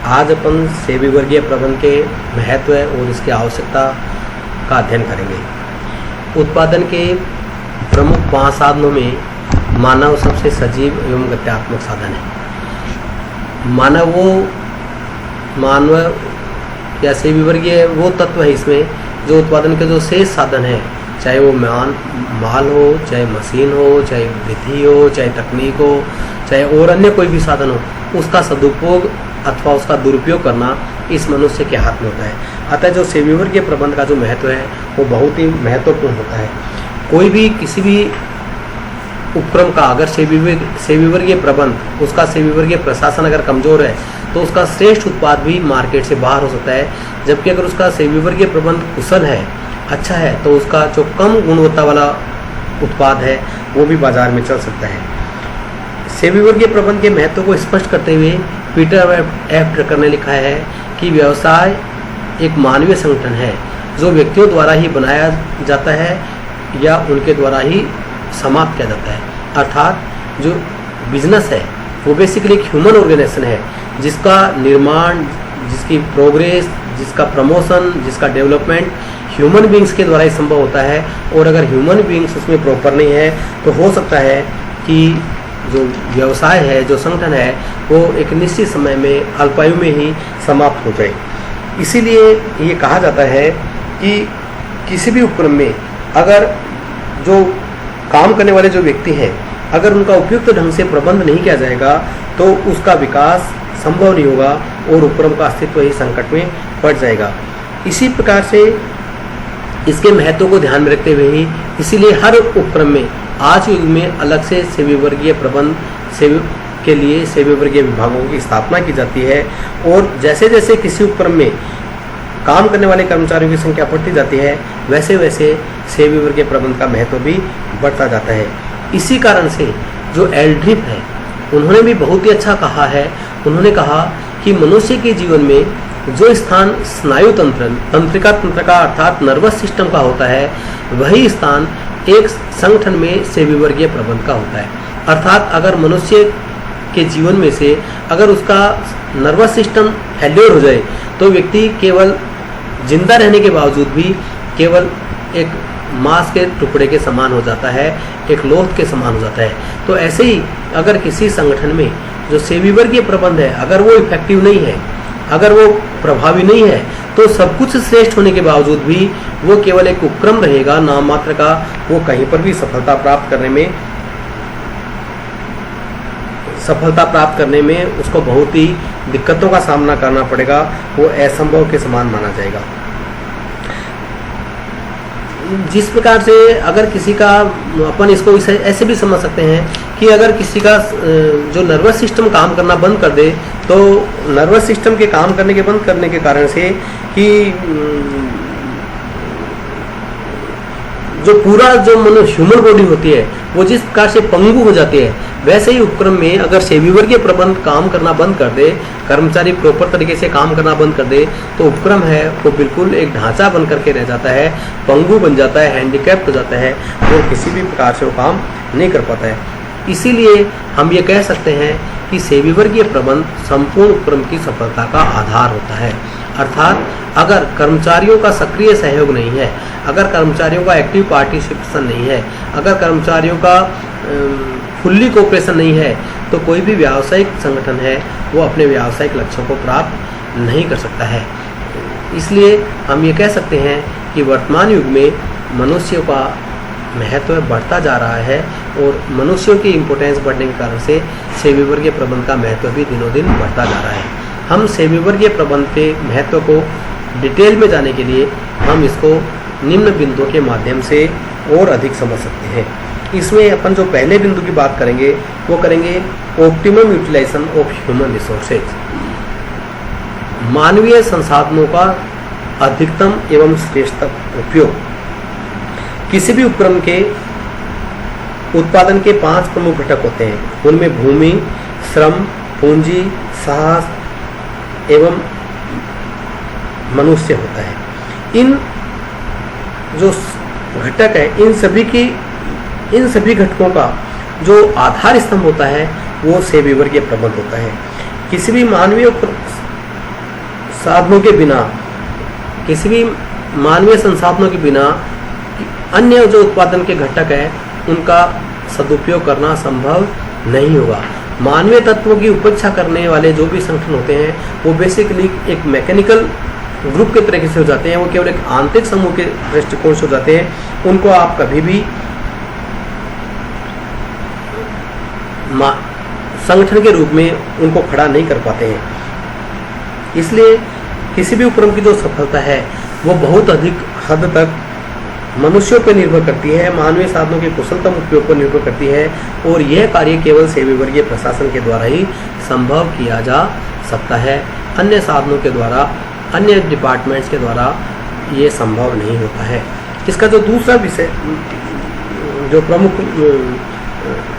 आज अपन सेबी वर्गीय प्रबंध के महत्व और इसकी आवश्यकता का अध्ययन करेंगे। उत्पादन के प्रमुख 5 साधनों में मानव सबसे सजीव एवं गत्यात्मक साधन है। मानव या सेबी वर्गीय वो तत्व है इसमें जो उत्पादन के जो शेष साधन है, चाहे वो माल हो, चाहे मशीन हो, चाहे विधि हो, चाहे तकनीक हो, चाहे और अन्य कोई भी साधन हो, उसका सदुपयोग अथवा उसका दुरुपयोग करना इस मनुष्य के हाथ में होता है। अतः जो सेबी वर्गीय प्रबंध का जो महत्व है वो बहुत ही महत्वपूर्ण होता है। कोई भी किसी भी उपक्रम का अगर सेबी वर्गीय प्रबंध, उसका सेबी वर्गीय प्रशासन अगर कमजोर है तो उसका श्रेष्ठ उत्पाद भी मार्केट से बाहर हो सकता है। जबकि अगर उसका सेबी वर्गीय प्रबंध कुशल है, अच्छा है, तो उसका जो कम गुणवत्ता वाला उत्पाद है वो भी बाजार में चल सकता है। सेबी वर्गीय प्रबंध के महत्व को स्पष्ट करते हुए पीटर एफ ड्रकर ने लिखा है कि व्यवसाय एक मानवीय संगठन है जो व्यक्तियों द्वारा ही बनाया जाता है या उनके द्वारा ही समाप्त किया जाता है। अर्थात जो बिजनेस है वो बेसिकली एक ह्यूमन ऑर्गेनाइजेशन है जिसका निर्माण, जिसकी प्रोग्रेस, जिसका प्रमोशन, जिसका डेवलपमेंट ह्यूमन बींग्स के द्वारा ही संभव होता है। और अगर ह्यूमन बींग्स उसमें प्रॉपर नहीं है तो हो सकता है कि जो व्यवसाय है, जो संगठन है, वो एक निश्चित समय में अल्पायु में ही समाप्त हो जाए। इसीलिए ये कहा जाता है कि किसी भी उपक्रम में अगर जो काम करने वाले जो व्यक्ति हैं, अगर उनका उपयुक्त ढंग से प्रबंध नहीं किया जाएगा तो उसका विकास संभव नहीं होगा और उपक्रम का अस्तित्व ही संकट में पड़ जाएगा। इसी प्रकार से इसके महत्व को ध्यान में रखते हुए ही इसीलिए हर उपक्रम में आज युग में अलग से सेबी वर्गीय प्रबंध के लिए सेबी वर्गीय विभागों की स्थापना की जाती है। और जैसे जैसे किसी उपक्रम में काम करने वाले कर्मचारियों की संख्या बढ़ती जाती है, वैसे वैसे सेबी वर्गीय प्रबंध का महत्व भी बढ़ता जाता है। इसी कारण से जो एल्ड्रिप है उन्होंने भी बहुत ही अच्छा कहा है। उन्होंने कहा कि मनुष्य के जीवन में जो स्थान स्नायु तंत्रिका तंत्र का अर्थात नर्वस सिस्टम का होता है, वही स्थान एक संगठन में सेबी वर्गीय प्रबंध का होता है। अर्थात अगर मनुष्य के जीवन में से अगर उसका नर्वस सिस्टम फेल्योर हो जाए तो व्यक्ति केवल जिंदा रहने के बावजूद भी केवल एक मांस के टुकड़े के समान हो जाता है, एक लोथ के समान हो जाता है। तो ऐसे ही अगर किसी संगठन में जो सेबी वर्गीय प्रबंध है अगर वो इफेक्टिव नहीं है, अगर वो प्रभावी नहीं है, तो सब कुछ श्रेष्ठ होने के बावजूद भी वो केवल एक उपक्रम रहेगा नाम मात्र का। वो कहीं पर भी सफलता प्राप्त करने में उसको बहुत ही दिक्कतों का सामना करना पड़ेगा, वो असंभव के समान माना जाएगा। जिस प्रकार से अगर किसी का, अपन इसको ऐसे भी समझ सकते हैं कि अगर किसी का जो नर्वस सिस्टम काम करना बंद कर दे तो नर्वस सिस्टम के काम करने के बंद करने के कारण से कि जो पूरा जो ह्यूमन बॉडी होती है वो जिस प्रकार से पंगु हो जाती है, वैसे ही उपक्रम में अगर सेबी वर्गीय प्रबंध काम करना बंद कर दे, कर्मचारी प्रॉपर तरीके से काम करना बंद कर दे, तो उपक्रम है वो बिल्कुल एक ढांचा बन करके रह जाता है, पंगु बन जाता है, हैंडीकैप्ड हो जाता है और किसी भी प्रकार से वो काम नहीं कर पाता है। इसीलिए हम ये कह सकते हैं कि सेबी वर्गीय प्रबंध संपूर्ण उपक्रम की सफलता का आधार होता है। अर्थात अगर कर्मचारियों का सक्रिय सहयोग नहीं है, अगर कर्मचारियों का एक्टिव पार्टिसिपेशन नहीं है, अगर कर्मचारियों का फुल्ली कोऑपरेशन नहीं है, तो कोई भी व्यावसायिक संगठन है वो अपने व्यावसायिक लक्ष्यों को प्राप्त नहीं कर सकता है। इसलिए हम ये कह सकते हैं कि वर्तमान युग में मनुष्यों का महत्व बढ़ता जा रहा है और मनुष्यों की इम्पोर्टेंस बढ़ने के कारण से सेबी वर्गीय प्रबंध का महत्व भी दिनों दिन बढ़ता जा रहा है। हम सेबी वर्गीय प्रबंध के महत्व को डिटेल में जाने के लिए हम इसको निम्न बिंदुओं के माध्यम से और अधिक समझ सकते हैं। इसमें अपन जो पहले बिंदु की बात करेंगे वो करेंगे optimum utilization of human resources, मानवीय संसाधनों का अधिकतम एवं श्रेष्ठतम उपयोग। किसी भी उपक्रम के उत्पादन के 5 प्रमुख घटक होते हैं। उनमें भूमि, श्रम, पूंजी, साहस एवं मनुष्य होता है। इन जो घटक है इन सभी घटकों का जो आधार स्तंभ होता है वो सेबी वर्गीय प्रबंध होता है। किसी भी मानवीय साधनों के बिना, किसी भी मानवीय संसाधनों के बिना अन्य जो उत्पादन के घटक हैं उनका सदुपयोग करना संभव नहीं होगा। मानवीय तत्वों की उपेक्षा करने वाले जो भी संगठन होते हैं वो बेसिकली एक मैकेनिकल ग्रुप के तरीके से हो जाते हैं, वो केवल एक आंतरिक समूह के दृष्टिकोण से हो जाते हैं। उनको आप कभी भी संगठन के रूप में उनको खड़ा नहीं कर पाते हैं। इसलिए किसी भी उपक्रम की जो सफलता है वो बहुत अधिक हद तक मनुष्यों पर निर्भर करती है, मानवीय साधनों के कुशलतम उपयोग पर निर्भर करती है, और यह कार्य केवल सेवी वर्गीय प्रशासन के द्वारा ही संभव किया जा सकता है। अन्य साधनों के द्वारा, अन्य डिपार्टमेंट्स के द्वारा ये संभव नहीं होता है। इसका जो दूसरा विषय जो प्रमुख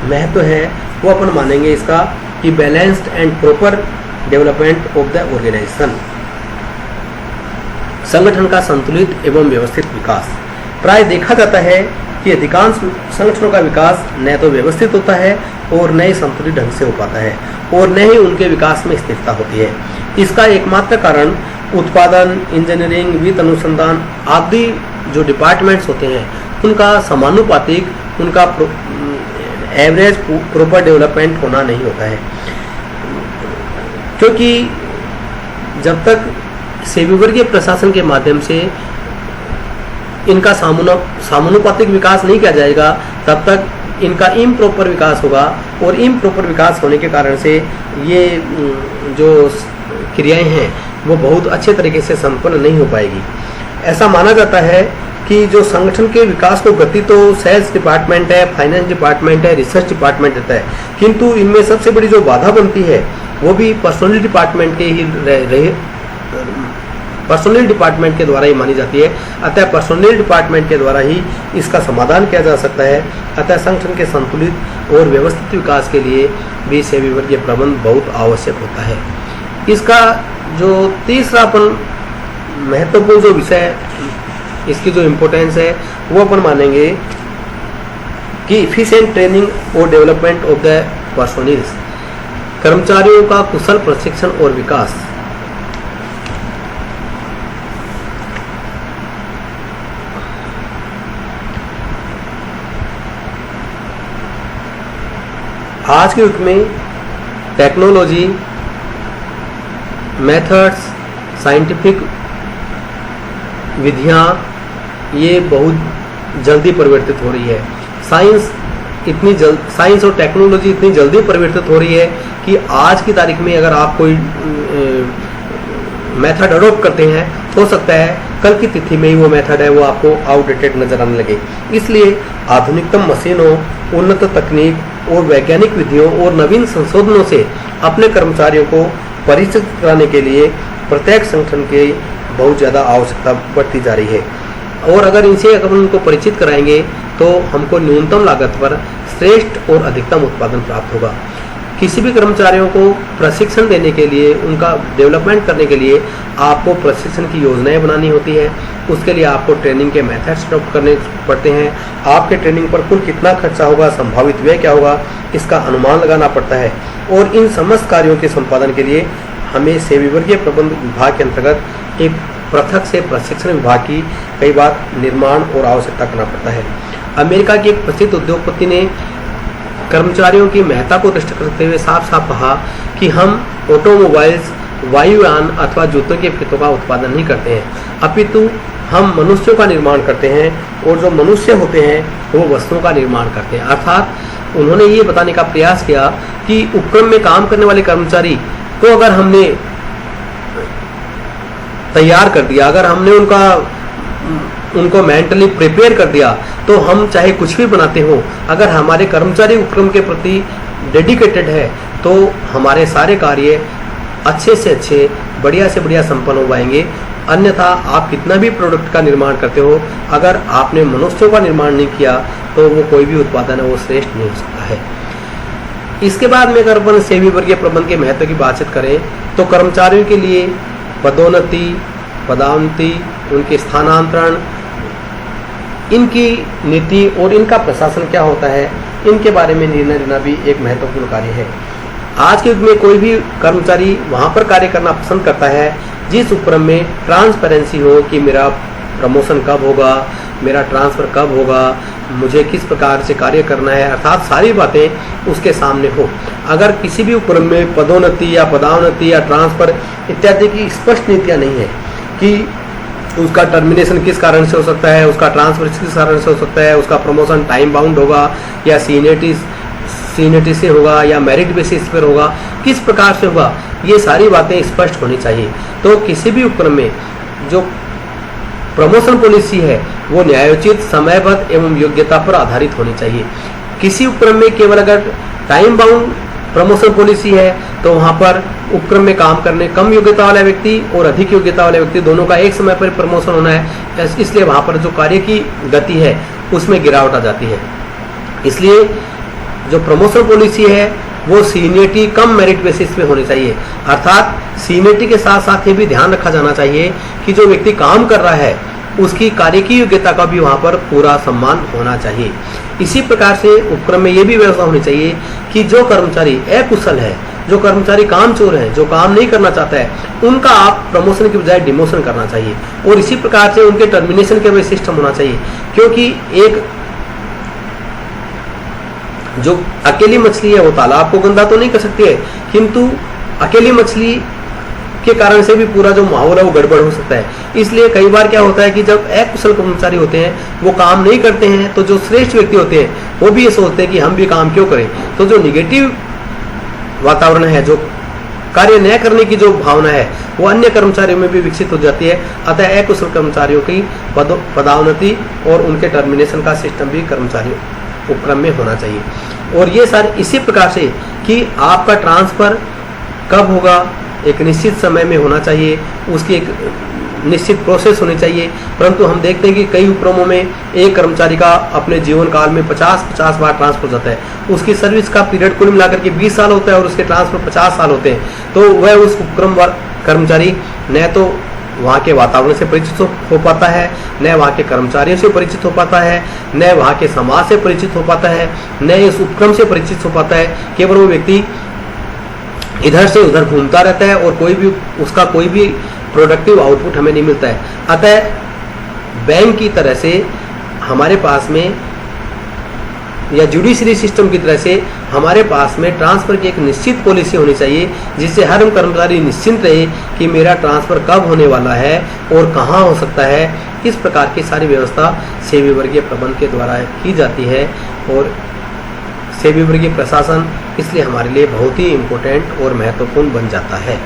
महत्व है वो अपन मानेंगे इसका कि balanced and proper development of the organization, संगठन का संतुलित एवं व्यवस्थित विकास। प्राय देखा जाता है कि अधिकांश संगठनों का विकास न तो व्यवस्थित होता है और न ही संतुलित ढंग से हो पाता है, और न ही उनके विकास में स्थिरता होती है। इसका एकमात्र कारण उत्पादन, इंजीनियरिंग, वित्त अनुसंधान आदि जो डिपार्टमेंट्स होते हैं उनका समानुपातिक, उनका एवरेज प्रॉपर डेवलपमेंट होना नहीं होता है। क्योंकि जब तक सेवी वर्गीय प्रशासन के माध्यम से इनका समानुपातिक विकास नहीं किया जाएगा तब तक इनका इम्प्रॉपर विकास होगा, और इम्प्रॉपर विकास होने के कारण से ये जो क्रियाएं हैं वो बहुत अच्छे तरीके से संपन्न नहीं हो पाएगी। ऐसा माना जाता है कि जो संगठन के विकास को गति तो सेल्स डिपार्टमेंट है, फाइनेंस डिपार्टमेंट है, रिसर्च डिपार्टमेंट देता है, किंतु इनमें सबसे बड़ी जो बाधा बनती है वो भी पर्सनल डिपार्टमेंट के ही पर्सनल डिपार्टमेंट के द्वारा ही मानी जाती है। अतः पर्सनल डिपार्टमेंट के द्वारा ही इसका समाधान किया जा सकता है। अतः संगठन के संतुलित और व्यवस्थित विकास के लिए भी सेवी वर्गीय प्रबंध बहुत आवश्यक होता है। इसका जो तीसरा अपन महत्वपूर्ण जो विषय, इसकी जो इम्पोर्टेंस है वो अपन मानेंगे कि इफिशिएंट ट्रेनिंग और डेवलपमेंट ऑफ द पर्सोनल, कर्मचारियों का कुशल प्रशिक्षण और विकास। आज के युग में टेक्नोलॉजी, मेथड्स, साइंटिफिक विधियाँ ये बहुत जल्दी परिवर्तित हो रही है। साइंस और टेक्नोलॉजी इतनी जल्दी परिवर्तित हो रही है कि आज की तारीख में अगर आप कोई मेथड अडॉप्ट करते हैं, हो सकता है कल की तिथि में ही वो मेथड है वो आपको आउटडेटेड नजर आने लगे। इसलिए आधुनिकतम मशीनों, उन्नत तकनीक और वैज्ञानिक विधियों और नवीन संशोधनों से अपने कर्मचारियों को परिचित कराने के लिए प्रत्येक संगठन के बहुत ज़्यादा आवश्यकता बढ़ती जा रही है। और अगर इनसे अगर उनको परिचित कराएंगे तो हमको न्यूनतम लागत पर श्रेष्ठ और अधिकतम उत्पादन प्राप्त होगा। किसी भी कर्मचारियों को प्रशिक्षण देने के लिए, उनका डेवलपमेंट करने के लिए आपको प्रशिक्षण की योजनाएं बनानी होती है। उसके लिए आपको ट्रेनिंग के मेथड्स अडॉप्ट करने पड़ते हैं। आपके ट्रेनिंग पर कुल कितना खर्चा होगा, संभावित व्यय क्या होगा, इसका अनुमान लगाना पड़ता है। और इन समस्त कार्यों के संपादन के लिए हमें सेवी वर्गीय प्रबंध विभाग के अंतर्गत एक पृथक से प्रशिक्षण विभाग की कई बार निर्माण और आवश्यकता करना पड़ता है। अमेरिका के एक प्रसिद्ध उद्योगपति ने कर्मचारियों की महत्ता को दृष्टि करते हुए साफ साफ कहा कि हम ऑटोमोबाइल्स, वायुयान अथवा जूतों के फीतों का उत्पादन नहीं करते हैं, अपितु हम मनुष्यों का निर्माण करते हैं, और जो मनुष्य होते हैं वो वस्तुओं का निर्माण करते हैं। अर्थात उन्होंने ये बताने का प्रयास किया कि उपक्रम में काम करने वाले कर्मचारी को अगर हमने तैयार कर दिया, अगर हमने उनको मेंटली प्रिपेयर कर दिया, तो हम चाहे कुछ भी बनाते हो, अगर हमारे कर्मचारी उपक्रम के प्रति डेडिकेटेड है तो हमारे सारे कार्य अच्छे से अच्छे, बढ़िया से बढ़िया संपन्न हो पाएंगे। अन्यथा आप कितना भी प्रोडक्ट का निर्माण करते हो, अगर आपने मनुष्यों का निर्माण नहीं किया तो वो कोई भी उत्पादन है वो श्रेष्ठ नहीं हो सकता है। इसके बाद में अगर अपन सेवी वर्गीय प्रबंध के महत्व की बातचीत करें तो कर्मचारियों के लिए पदोन्नति, पदावनति, उनके स्थानांतरण, इनकी नीति और इनका प्रशासन क्या होता है, इनके बारे में निर्णय लेना भी एक महत्वपूर्ण कार्य है। आज के युग में कोई भी कर्मचारी वहाँ पर कार्य करना पसंद करता है जिस उपक्रम में ट्रांसपेरेंसी हो कि मेरा प्रमोशन कब होगा, मेरा ट्रांसफ़र कब होगा, मुझे किस प्रकार से कार्य करना है, अर्थात सारी बातें उसके सामने हो। अगर किसी भी उपक्रम में पदोन्नति या पदावनति या ट्रांसफ़र इत्यादि की स्पष्ट नीतियाँ नहीं है कि उसका टर्मिनेशन किस कारण से हो सकता है, उसका ट्रांसफ़र किस कारण से हो सकता है, उसका प्रमोशन टाइम बाउंड होगा या सीनियरिटी से होगा या मेरिट बेसिस पर होगा, किस प्रकार से होगा, ये सारी बातें स्पष्ट होनी चाहिए। तो किसी भी उपक्रम में जो प्रमोशन पॉलिसी है वो न्यायोचित, समयबद्ध एवं योग्यता पर आधारित होनी चाहिए। किसी उपक्रम में केवल अगर टाइम बाउंड प्रमोशन पॉलिसी है तो वहाँ पर उपक्रम में काम करने कम योग्यता वाला व्यक्ति और अधिक योग्यता वाले व्यक्ति दोनों का एक समय पर प्रमोशन होना है, इसलिए वहाँ पर जो कार्य की गति है उसमें गिरावट आ जाती है। इसलिए जो प्रमोशन पॉलिसी है वो सीनियरिटी कम मेरिट बेसिस पे होनी चाहिए, अर्थात सीनियरिटी के साथ साथ ये भी ध्यान रखा जाना चाहिए कि जो व्यक्ति काम कर रहा है उसकी कार्य की योग्यता का भी वहाँ पर पूरा सम्मान होना चाहिए। इसी प्रकार से उपक्रम में ये भी व्यवस्था होनी चाहिए कि जो कर्मचारी अकुशल है, जो कर्मचारी कामचोर है, जो काम नहीं करना चाहता है, उनका आप प्रमोशन की बजाय डिमोशन करना चाहिए और इसी प्रकार से उनके टर्मिनेशन के भी सिस्टम होना चाहिए। क्योंकि एक जो अकेली मछली है वो तालाब को गंदा तो नहीं कर सकती है, किंतु अकेली मछली के कारण से भी पूरा जो माहौल है वो गड़बड़ हो सकता है। इसलिए कई बार क्या होता है कि जब अकुशल कर्मचारी होते हैं वो काम नहीं करते हैं तो जो श्रेष्ठ व्यक्ति होते हैं वो भी ये सोचते हैं कि हम भी काम क्यों करें। तो जो निगेटिव वातावरण है, जो कार्य न करने की जो भावना है वो अन्य कर्मचारियों में भी विकसित हो जाती है। अतः अकुशल कर्मचारियों की पदोन्नति और उनके टर्मिनेशन का सिस्टम भी कर्मचारियों उपक्रम में होना चाहिए। और ये सारे इसी प्रकार से कि आपका ट्रांसफ़र कब होगा, एक निश्चित समय में होना चाहिए, उसकी एक निश्चित प्रोसेस होनी चाहिए। परंतु हम देखते हैं कि कई उपक्रमों में एक कर्मचारी का अपने जीवन काल में 50 बार ट्रांसफर हो जाता है। उसकी सर्विस का पीरियड कुल मिलाकर के 20 साल होता है और उसके ट्रांसफर 50 साल होते हैं। तो वह उस उपक्रम कर्मचारी न तो वहाँ के वातावरण से परिचित हो पाता है, न वहाँ के कर्मचारियों से परिचित हो पाता है, न वहाँ के समाज से परिचित हो पाता है, न इस उपक्रम से परिचित हो पाता है। केवल वो व्यक्ति इधर से उधर घूमता रहता है और उसका कोई भी प्रोडक्टिव आउटपुट हमें नहीं मिलता है। अतः बैंक की तरह से हमारे पास में या जुडिशरी सिस्टम की तरह से हमारे पास में ट्रांसफ़र की एक निश्चित पॉलिसी होनी चाहिए, जिससे हर कर्मचारी निश्चिंत रहे कि मेरा ट्रांसफ़र कब होने वाला है और कहाँ हो सकता है। इस प्रकार की सारी व्यवस्था सेवी वर्गीय प्रबंध के द्वारा की जाती है और सेवी वर्गीय प्रशासन इसलिए हमारे लिए बहुत ही इम्पोर्टेंट और महत्वपूर्ण बन जाता है।